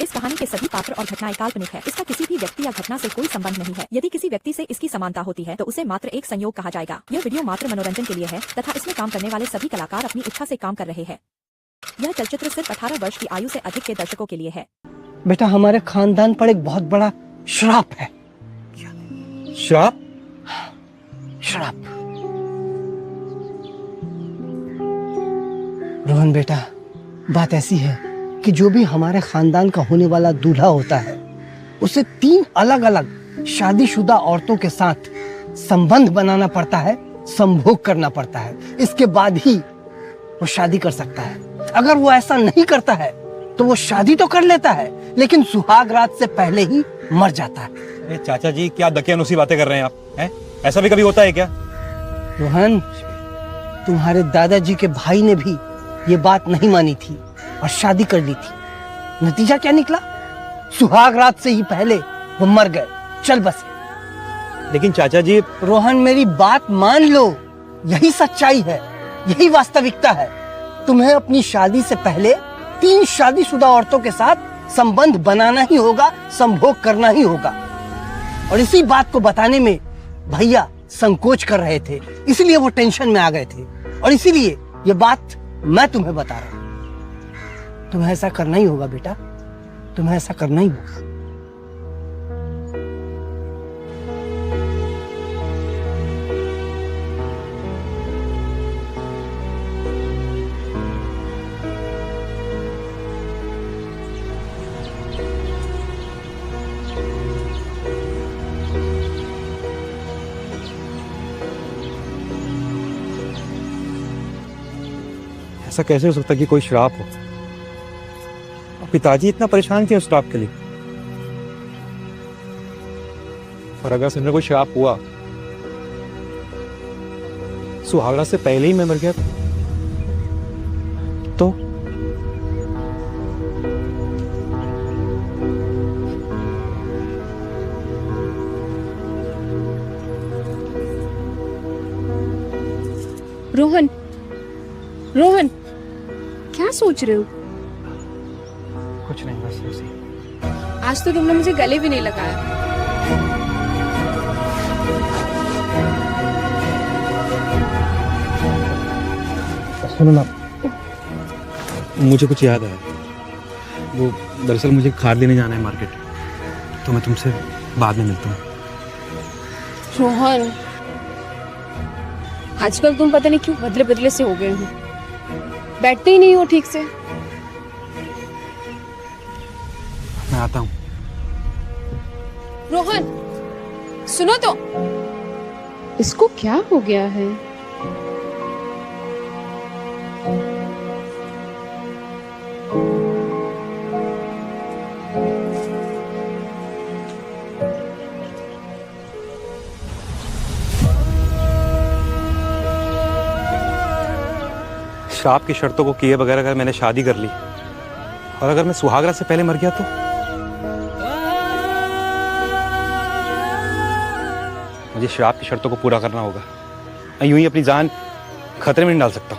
इस कहानी के सभी पात्र और घटनाएं काल्पनिक है। इसका किसी भी व्यक्ति या घटना से कोई संबंध नहीं है। यदि किसी व्यक्ति से इसकी समानता होती है तो उसे मात्र एक संयोग कहा जाएगा। यह वीडियो मात्र मनोरंजन के लिए है तथा इसमें काम करने वाले सभी कलाकार अपनी इच्छा से काम कर रहे हैं। यह चलचित्र सिर्फ 18 वर्ष की आयु से अधिक के दर्शकों के लिए है। बेटा, हमारे खानदान पर एक बहुत बड़ा श्राप है। श्राप? श्राप। रोहन बेटा, बात ऐसी है कि जो भी हमारे खानदान का होने वाला दूल्हा होता है उसे 3 अलग अलग शादीशुदा औरतों के साथ संबंध बनाना पड़ता है, संभोग करना पड़ता है। इसके बाद ही वो शादी कर सकता है। अगर वो ऐसा नहीं करता है तो वो शादी तो कर लेता है लेकिन सुहाग रात से पहले ही मर जाता है। चाचा जी, क्या दकियानुसी बातें कर रहे हैं आप? हैं? ऐसा भी कभी होता है क्या? रोहन, तुम्हारे दादाजी के भाई ने भी ये बात नहीं मानी थी और शादी कर ली थी। नतीजा क्या निकला? सुहाग रात से ही पहले वो मर गए, चल बसे। लेकिन चाचा जी। रोहन, मेरी बात मान लो, यही सच्चाई है, यही वास्तविकता है। तुम्हें अपनी शादी से पहले 3 शादीशुदा औरतों के साथ संबंध बनाना ही होगा, संभोग करना ही होगा। और इसी बात को बताने में भैया संकोच कर रहे थे, इसलिए वो टेंशन में आ गए थे और इसीलिए ये बात मैं तुम्हें बता रहा हूं। तुम्हें ऐसा करना ही होगा बेटा, तुम्हें ऐसा करना ही होगा। ऐसा कैसे हो सकता है कि कोई श्राप हो? पिताजी इतना परेशान थे उस श्राप के लिए। और अगर सुनने कोई श्राप हुआ, सुहागरात से पहले ही मैं मर गया तो? रोहन, रोहन, क्या सोच रहे हो? कुछ नहीं, बस ऐसे। आज तो तुमने मुझे गले भी नहीं लगाया। सुनो ना, मुझे कुछ याद आया। वो दरअसल मुझे खाद लेने जाना है मार्केट, तो मैं तुमसे बाद में मिलता हूँ। रोहन, आजकल तुम पता नहीं क्यों बदले बदले से हो गए हो, बैठते ही नहीं हो ठीक से। मैं आता हूँ। रोहन, सुनो तो, इसको क्या हो गया है? श्राप की शर्तों को किए बगैर अगर मैंने शादी कर ली और अगर मैं सुहागरात से पहले मर गया तो? मुझे श्राप की शर्तों को पूरा करना होगा। मैं यूं ही अपनी जान खतरे में नहीं डाल सकता।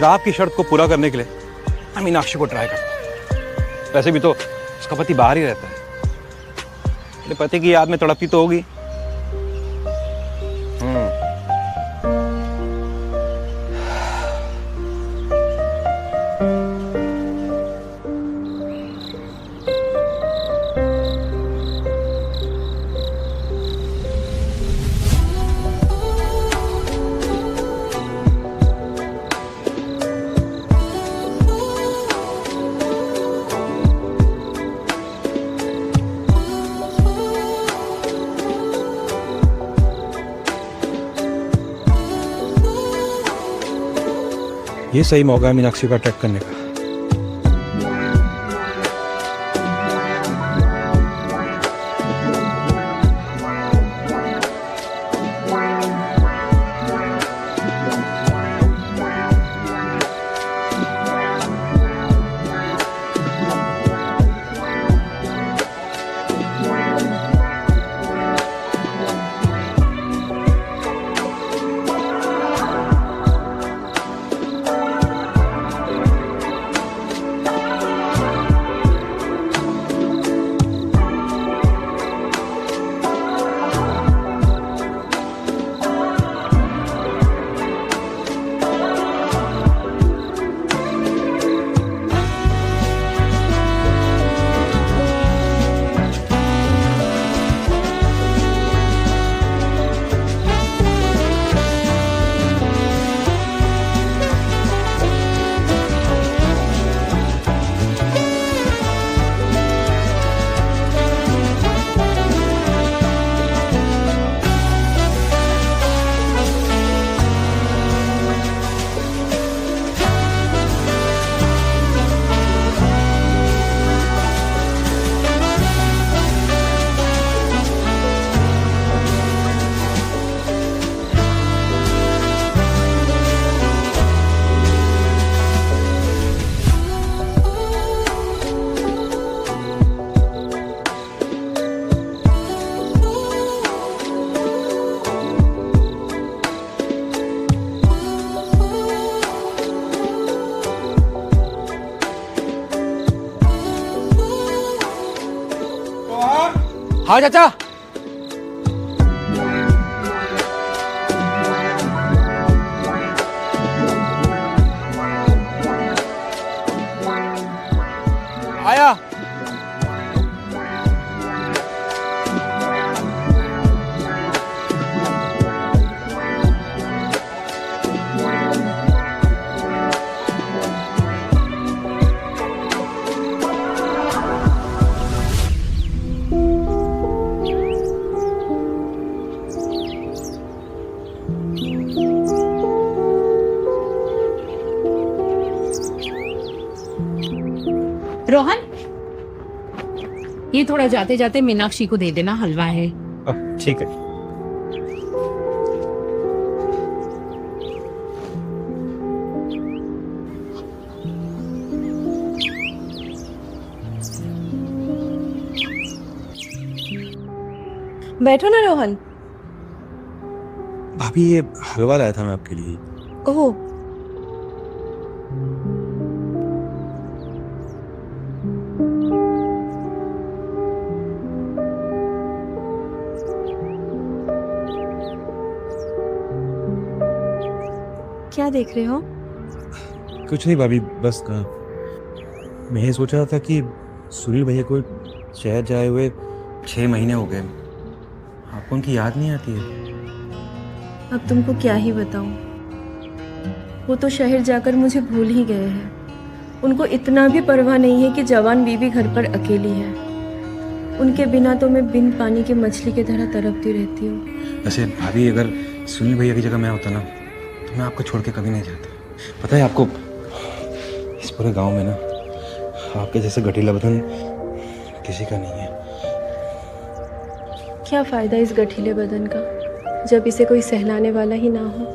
श्राप की शर्त को पूरा करने के लिए मैं मीनाक्षी को ट्राई करता हूँ। वैसे भी तो उसका पति बाहर ही रहता है, मेरे पति की याद में तड़पती तो होगी। ये सही मौका है मीनाक्षी को अटैक करने का। हाँ चाचा। आया। रोहन, ये थोड़ा जाते जाते मीनाक्षी को दे देना, हलवा है। ठीक है। बैठो ना रोहन। भाभी ये हलवा लाया था मैं आपके लिए। ओह, क्या देख रहे हो? कुछ नहीं भाभी, बस मैं ये सोच रहा था कि सुनील भैया को शहर जाए हुए 6 महीने हो गए, आपको उनकी याद नहीं आती है? अब तुमको क्या ही बताऊं, वो तो शहर जाकर मुझे भूल ही गए हैं। उनको इतना भी परवाह नहीं है कि जवान बीवी घर पर अकेली है। उनके बिना तो मैं बिन पानी की मछली की तरह तड़पती रहती हूँ। वैसे भाभी, अगर सुनील भैया की जगह मैं होता ना तो मैं आपको छोड़ के कभी नहीं जाता। पता है आपको, इस पूरे गांव में ना आपके जैसे गठीला बदन किसी का नहीं है। क्या फायदा इस गठीले बदन का जब इसे कोई सहलाने वाला ही ना हो।